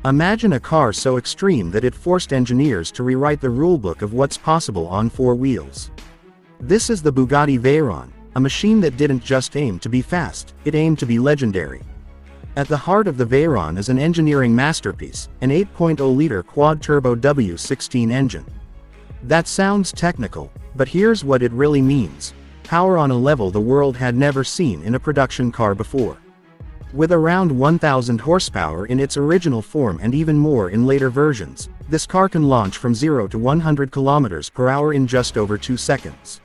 Imagine a car so extreme that it forced engineers to rewrite the rulebook of what's possible on four wheels. This is the Bugatti Veyron, a machine that didn't just aim to be fast, it aimed to be legendary. At the heart of the Veyron is an engineering masterpiece, an 8.0-liter quad-turbo W16 engine. That sounds technical, but here's what it really means: power on a level the world had never seen in a production car before. With around 1,000 horsepower in its original form and even more in later versions, this car can launch from 0 to 100 km/h in just over 2 seconds.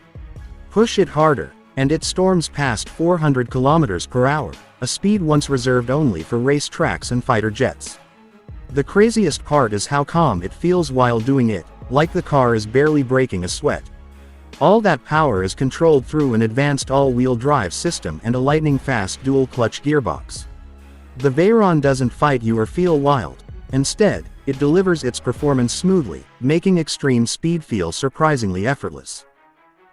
Push it harder, and it storms past 400 km/h, a speed once reserved only for race tracks and fighter jets. The craziest part is how calm it feels while doing it, like the car is barely breaking a sweat. All that power is controlled through an advanced all-wheel drive system and a lightning-fast dual-clutch gearbox. The Veyron doesn't fight you or feel wild. Instead, it delivers its performance smoothly, making extreme speed feel surprisingly effortless.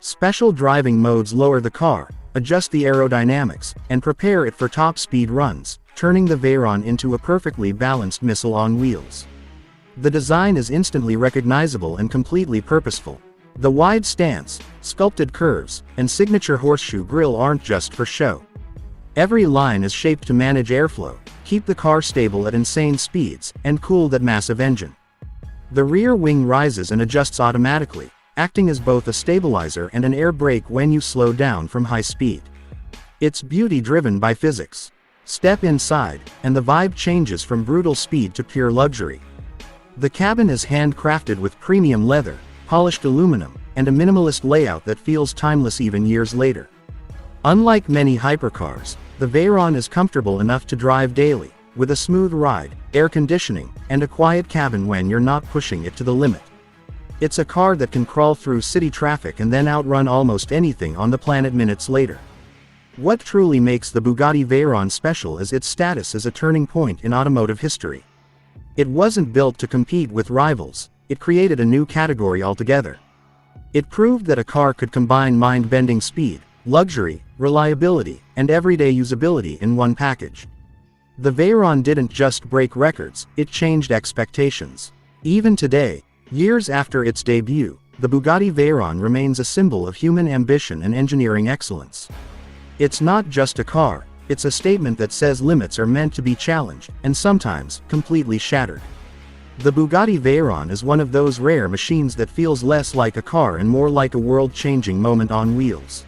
Special driving modes lower the car, adjust the aerodynamics, and prepare it for top-speed runs, turning the Veyron into a perfectly balanced missile on wheels. The design is instantly recognizable and completely purposeful. The wide stance, sculpted curves, and signature horseshoe grille aren't just for show. Every line is shaped to manage airflow, keep the car stable at insane speeds, and cool that massive engine. The rear wing rises and adjusts automatically, acting as both a stabilizer and an air brake when you slow down from high speed. It's beauty driven by physics. Step inside, and the vibe changes from brutal speed to pure luxury. The cabin is handcrafted with premium leather, polished aluminum, and a minimalist layout that feels timeless even years later. Unlike many hypercars, the Veyron is comfortable enough to drive daily, with a smooth ride, air conditioning, and a quiet cabin when you're not pushing it to the limit. It's a car that can crawl through city traffic and then outrun almost anything on the planet minutes later. What truly makes the Bugatti Veyron special is its status as a turning point in automotive history. It wasn't built to compete with rivals, it created a new category altogether. It proved that a car could combine mind-bending speed, luxury, reliability, and everyday usability in one package. The Veyron didn't just break records, it changed expectations. Even today, years after its debut, the Bugatti Veyron remains a symbol of human ambition and engineering excellence. It's not just a car, it's a statement that says limits are meant to be challenged, and sometimes, completely shattered. The Bugatti Veyron is one of those rare machines that feels less like a car and more like a world-changing moment on wheels.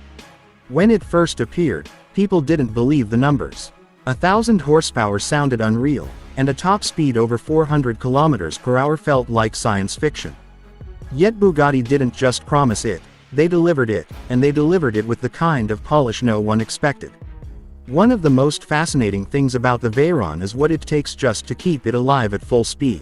When it first appeared, people didn't believe the numbers. 1,000 horsepower sounded unreal, and a top speed over 400 km/h felt like science fiction. Yet Bugatti didn't just promise it, they delivered it, and they delivered it with the kind of polish no one expected. One of the most fascinating things about the Veyron is what it takes just to keep it alive at full speed.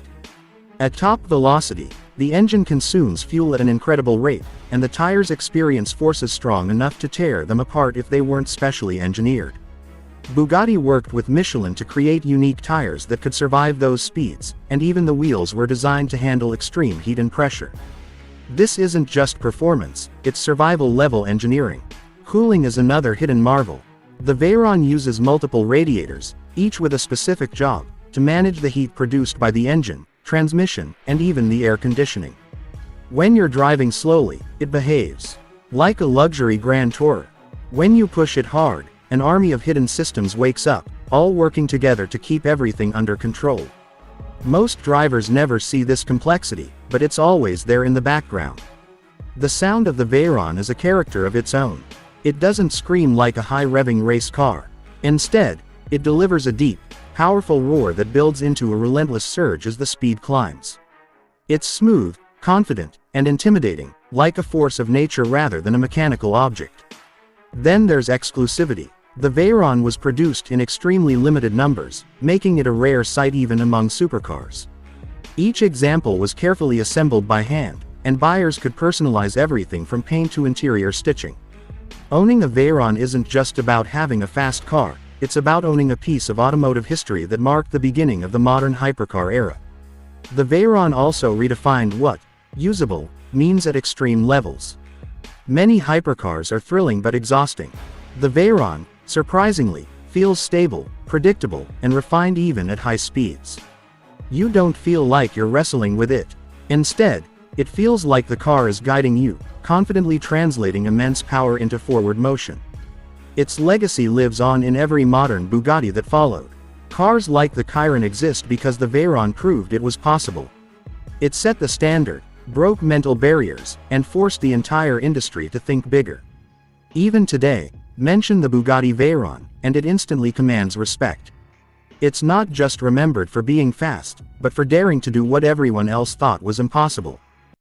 At top velocity, the engine consumes fuel at an incredible rate, and the tires experience forces strong enough to tear them apart if they weren't specially engineered. Bugatti worked with Michelin to create unique tires that could survive those speeds, and even the wheels were designed to handle extreme heat and pressure. This isn't just performance, it's survival-level engineering. Cooling is another hidden marvel. The Veyron uses multiple radiators, each with a specific job, to manage the heat produced by the engine, transmission, and even the air conditioning. When you're driving slowly, it behaves like a luxury grand tourer. When you push it hard, an army of hidden systems wakes up, all working together to keep everything under control. Most drivers never see this complexity, but it's always there in the background. The sound of the Veyron is a character of its own. It doesn't scream like a high-revving race car. Instead, it delivers a deep, powerful roar that builds into a relentless surge as the speed climbs. It's smooth, confident, and intimidating, like a force of nature rather than a mechanical object. Then there's exclusivity. The Veyron was produced in extremely limited numbers, making it a rare sight even among supercars. Each example was carefully assembled by hand, and buyers could personalize everything from paint to interior stitching. Owning a Veyron isn't just about having a fast car, it's about owning a piece of automotive history that marked the beginning of the modern hypercar era. The Veyron also redefined what usable means at extreme levels. Many hypercars are thrilling but exhausting. The Veyron, surprisingly, feels stable, predictable, and refined even at high speeds. You don't feel like you're wrestling with it. Instead, it feels like the car is guiding you, confidently translating immense power into forward motion. Its legacy lives on in every modern Bugatti that followed. Cars like the Chiron exist because the Veyron proved it was possible. It set the standard, broke mental barriers, and forced the entire industry to think bigger. Even today, mention the Bugatti Veyron, and it instantly commands respect. It's not just remembered for being fast, but for daring to do what everyone else thought was impossible.